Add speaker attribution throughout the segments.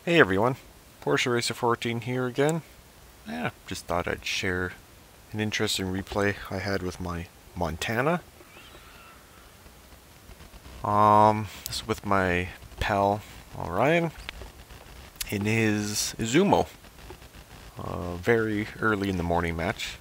Speaker 1: Hey everyone, Porsche Racer 14 here again. Just thought I'd share an interesting replay I had with my Montana. This is with my pal Orion in his Izumo. Very early in the morning match.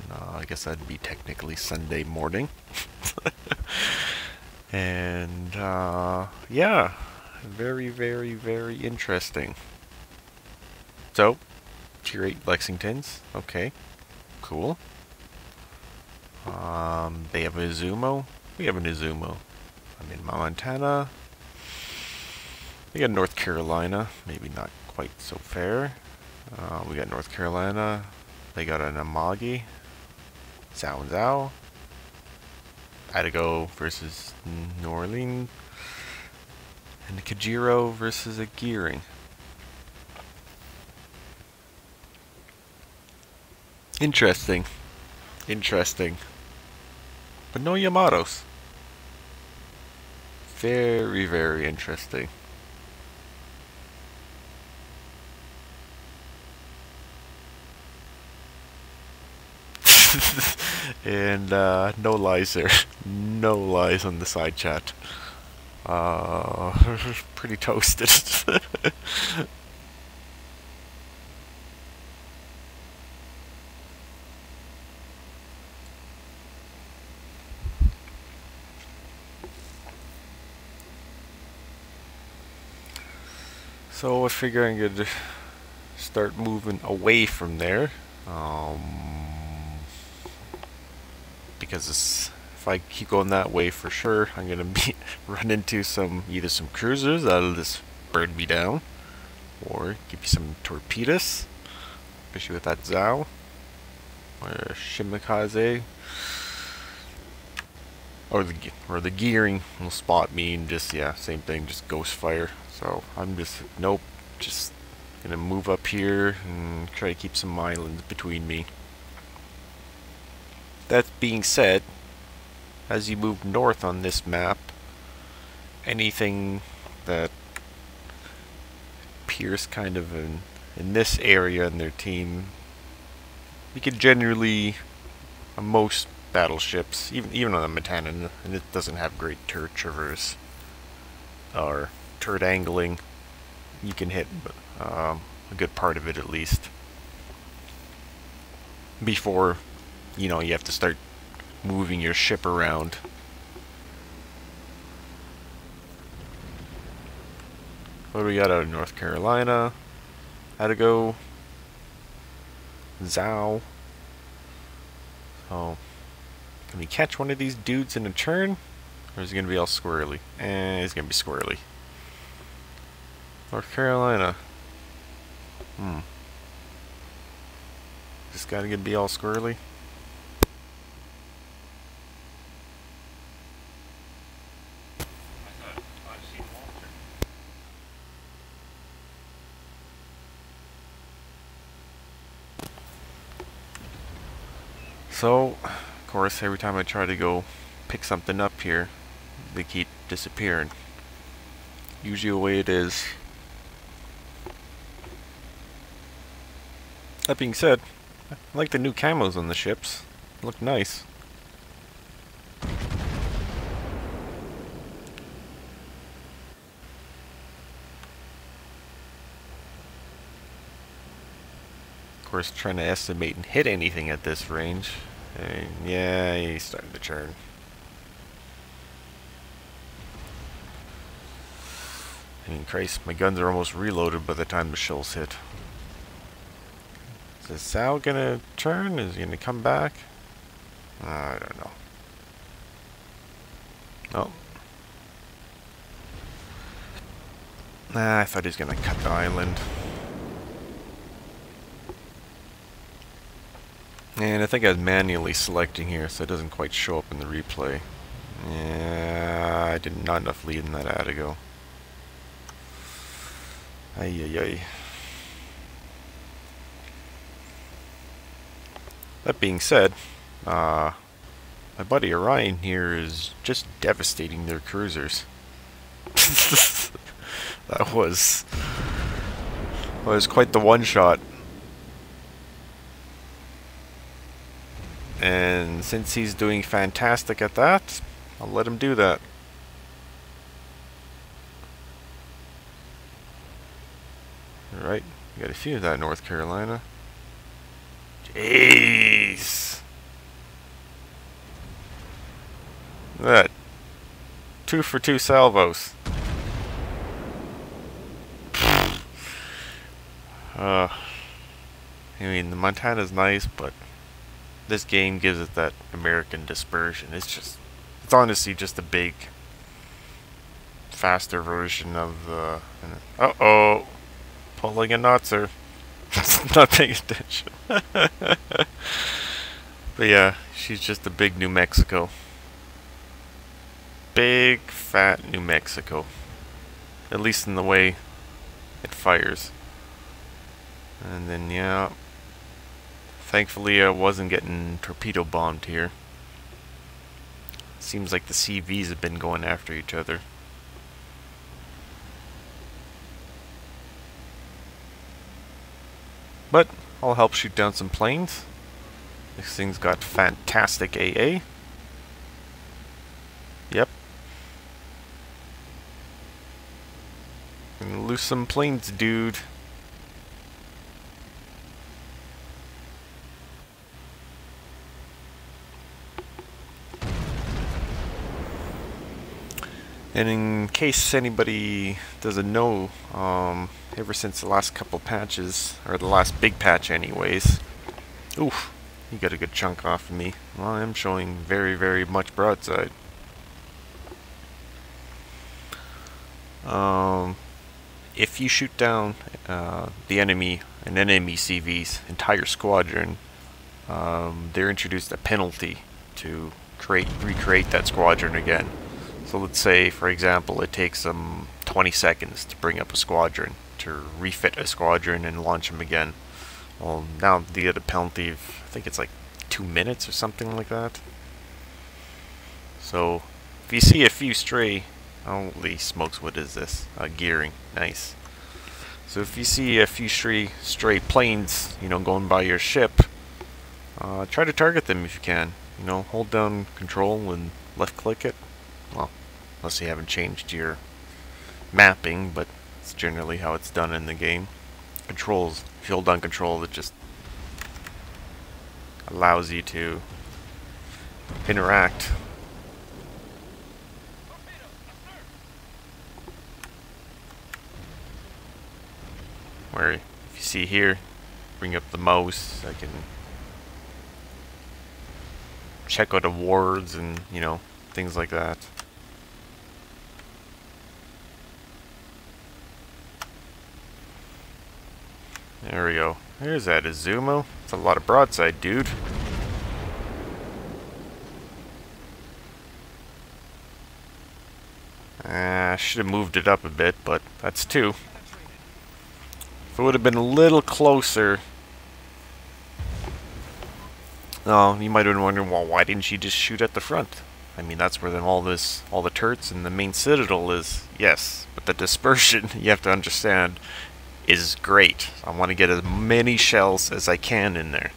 Speaker 1: I guess that'd be technically Sunday morning. And yeah, very, very, very interesting. So, tier 8 Lexingtons. Okay, cool. They have a Izumo. We have an Izumo. I'm in Montana. We got North Carolina. Maybe not quite so fair. We got North Carolina. They got an Amagi. Zhao and Zhao. Atago versus New Orleans. And Kajiro versus a Gearing. Interesting. Interesting. But no Yamatos. Very, very interesting. And no lies there. No lies on the side chat. Pretty toasted. So I figure I'm gonna start moving away from there. Because if I keep going that way, for sure I'm gonna run into either some cruisers that'll just burn me down, or give you some torpedoes, especially with that Zhao or Shimikaze, or the Gearing will spot me and just, yeah, same thing, just ghost fire. So I'm just, nope, just gonna move up here and try to keep some islands between me. That being said, as you move north on this map, anything that appears kind of in this area in their team, you can generally, on most battleships, even on the Montana, and it doesn't have great turret traverse or turret angling, you can hit a good part of it at least before, you know, you have to start moving your ship around. What do we got out of North Carolina? Atago. Zhao. So, can we catch one of these dudes in a turn? Or is it going to be all squirrely? It's going to be squirrely. North Carolina. Just gotta be all squirrely. So, of course, every time I try to go pick something up here, they keep disappearing. Usually the way it is. That being said, I like the new camos on the ships. Look nice. Of course, trying to estimate and hit anything at this range. And yeah, he's starting to turn. I mean, Christ, my guns are almost reloaded by the time the shells hit. Is Zhao gonna turn? Is he gonna come back? I don't know. Oh. Nah, I thought he was gonna cut the island. And I think I was manually selecting here, so it doesn't quite show up in the replay. Yeah, I did not enough lead in that Atago. Ay ay ay. That being said, my buddy Orion here is just devastating their cruisers. That was Well, it's quite the one-shot. And since he's doing fantastic at that, I'll let him do that. Alright, we got a few of that North Carolina. Jeez! Look at that. 2 for 2 salvos. I mean, the Montana's nice, but this game gives it that American dispersion. It's honestly just a big, faster version of the... Uh-oh! Pulling a Notzer. Not paying attention. But yeah, she's just a big New Mexico. Big, fat New Mexico. At least in the way it fires. And then, yeah... Thankfully, I wasn't getting torpedo bombed here. Seems like the CVs have been going after each other. But I'll help shoot down some planes. This thing's got fantastic AA. Yep. Gonna lose some planes, dude. And in case anybody doesn't know, ever since the last couple patches, or the last big patch anyways, oof, you got a good chunk off of me. Well, I am showing very, very much broadside. If you shoot down an enemy CV's entire squadron, they're introduced a penalty to recreate that squadron again. So let's say, for example, it takes them 20 seconds to bring up a squadron, to refit a squadron and launch them again. Well, now they get a penalty of, I think it's like 2 minutes or something like that. So, if you see a few stray... Holy smokes, what is this? Gearing. Nice. So if you see a few stray planes, you know, going by your ship, try to target them if you can. You know, hold down control and left click it. Well, unless you haven't changed your mapping, but it's generally how it's done in the game. Controls, if you hold down control, it just allows you to interact. Where, if you see here, bring up the mouse, I can check out awards and, you know, things like that. There we go. There's that Izumo. It's a lot of broadside, dude. I should have moved it up a bit, but that's 2. If it would have been a little closer... Oh, you might have been wondering, well, why didn't you just shoot at the front? I mean, that's where all the turrets and the main citadel is. Yes, but the dispersion, you have to understand, is great. I want to get as many shells as I can in there.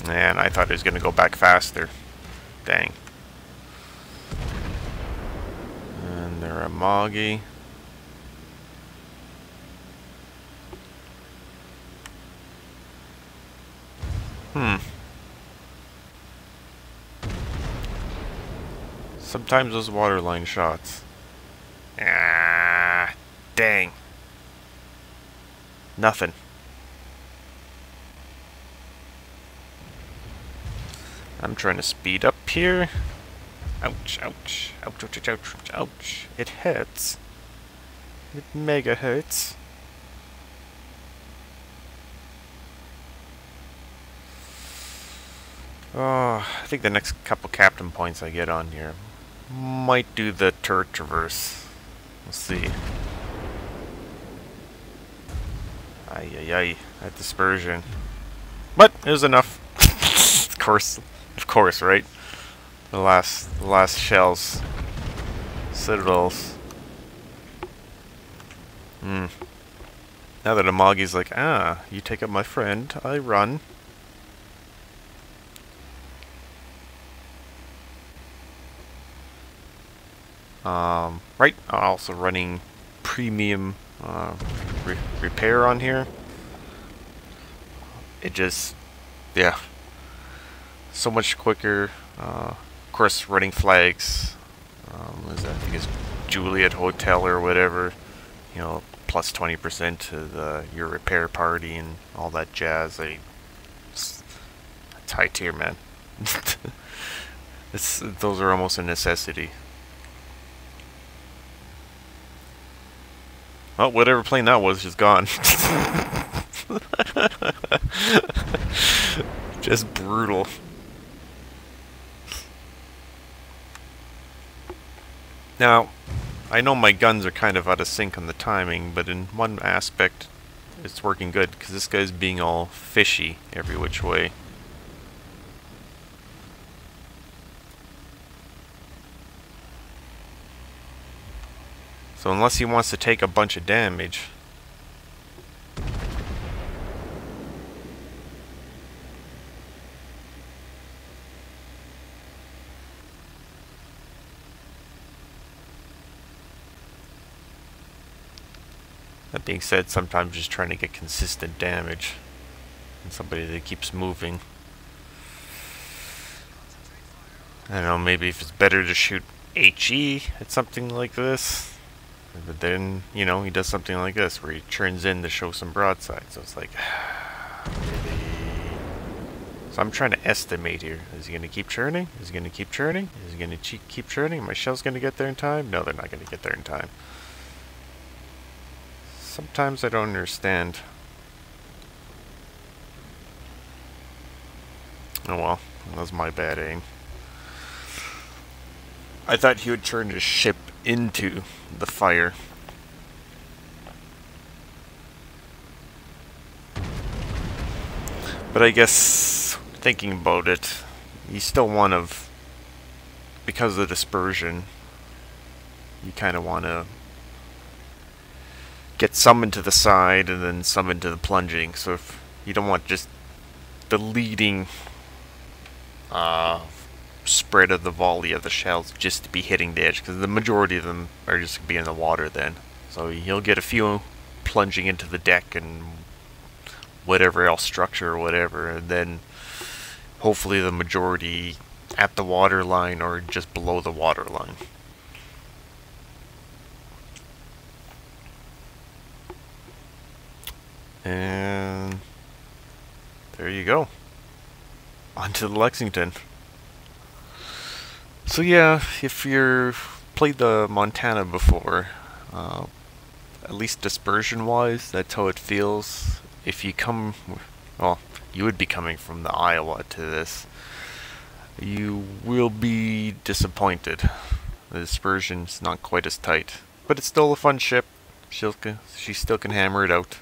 Speaker 1: And I thought it was going to go back faster. Dang. And they're a Moggy. Sometimes those waterline shots. Ah, dang. Nothing. I'm trying to speed up here. Ouch, ouch, ouch, ouch, ouch, ouch, ouch. It hurts. It mega hurts. Oh, I think the next couple captain points I get on here might do the turret traverse. We'll see. Ay, ay, ay. That dispersion. But it was enough. Of course, right? The last shells. Citadels. Now that Amagi's like, you take up my friend, I run. Right, also running premium repair on here. It just, yeah, so much quicker. Of course, running flags. What is that? I think it's Juliet Hotel or whatever. You know, plus 20% to your repair party and all that jazz. It's high tier, man. Those are almost a necessity. Oh, whatever plane that was is gone. Just brutal. Now, I know my guns are kind of out of sync on the timing, but in one aspect, it's working good, because this guy's being all fishy every which way. So unless he wants to take a bunch of damage... That being said, sometimes just trying to get consistent damage and somebody that keeps moving. I don't know, maybe if it's better to shoot HE at something like this, but then, you know, he does something like this where he turns in to show some broadside. So it's like, really? So I'm trying to estimate here. Is he going to keep churning? Is he going to keep churning? Is he going to keep churning? My shell's going to get there in time? No, they're not going to get there in time. Sometimes I don't understand. Oh well, that was my bad aim. I thought he would turn his ship into the fire. But I guess, thinking about it, he's still one of... Because of the dispersion, you kind of want to get some into the side and then some into the plunging. So if you don't want just the leading spread of the volley of the shells just to be hitting the edge, because the majority of them are just going to be in the water then. So he'll get a few plunging into the deck and whatever else, structure or whatever, and then hopefully the majority at the water line or just below the water line. And there you go. On to the Lexington. So yeah, if you've played the Montana before, at least dispersion-wise, that's how it feels. If you come, well, you would be coming from the Iowa to this, you will be disappointed. The dispersion's not quite as tight, but it's still a fun ship. She still can hammer it out.